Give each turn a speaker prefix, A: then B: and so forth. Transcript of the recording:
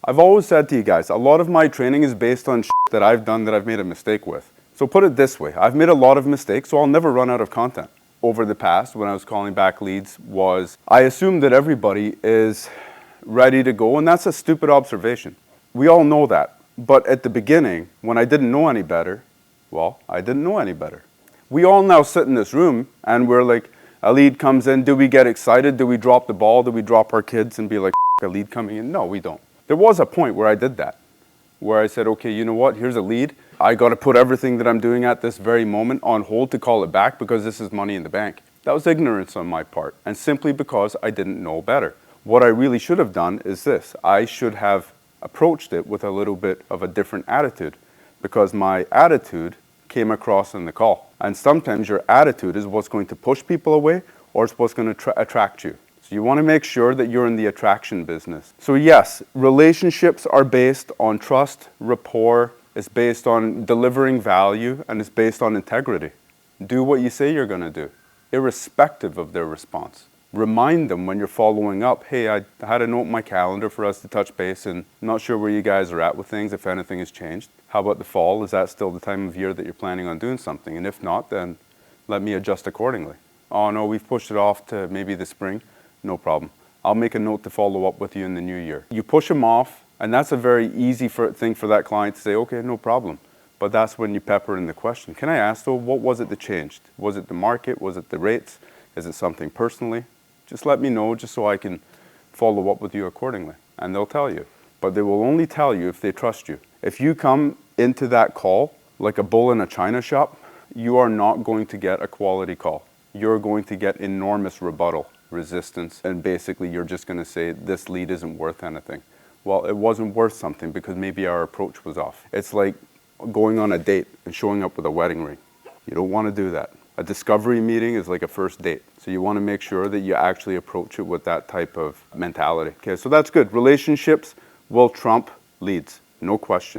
A: I've always said to you guys, a lot of my training is based on shit that I've done that I've made a mistake with. So put it this way, I've made a lot of mistakes, so I'll never run out of content. Over the past, when I was calling back leads, I assumed that everybody is ready to go, and that's a stupid observation. We all know that. But at the beginning, when I didn't know any better, well, I didn't know any better. We all now sit in this room and we're like, a lead comes in, do we get excited? Do we drop the ball? Do we drop our kids and be like, a lead coming in? No, we don't. There was a point where I did that, where I said, okay, you know what? Here's a lead. I got to put everything that I'm doing at this very moment on hold to call it back because this is money in the bank. That was ignorance on my part, and simply because I didn't know better. What I really should have done is this. I should have approached it with a little bit of a different attitude, because my attitude came across in the call. And sometimes your attitude is what's going to push people away, or it's what's going to attract you. So you want to make sure that you're in the attraction business. So yes, relationships are based on trust, rapport, it's based on delivering value, and it's based on integrity. Do what you say you're going to do, irrespective of their response. Remind them when you're following up, hey, I had a note in my calendar for us to touch base, and I'm not sure where you guys are at with things, if anything has changed. How about the fall? Is that still the time of year that you're planning on doing something? And if not, then let me adjust accordingly. Oh no, we've pushed it off to maybe the spring. No problem. I'll make a note to follow up with you in the new year. You push them off, and that's a very easy thing for that client to say, okay, no problem. But that's when you pepper in the question. Can I ask though, what was it that changed? Was it the market? Was it the rates? Is it something personally? Just let me know just so I can follow up with you accordingly. And they'll tell you. But they will only tell you if they trust you. If you come into that call like a bull in a china shop, you are not going to get a quality call. You're going to get enormous rebuttal, resistance, and basically you're just going to say, this lead isn't worth anything. Well, it wasn't worth something because maybe our approach was off. It's like going on a date and showing up with a wedding ring. You don't want to do that. A discovery meeting is like a first date. So you want to make sure that you actually approach it with that type of mentality. Okay, so that's good. Relationships will trump leads, no question.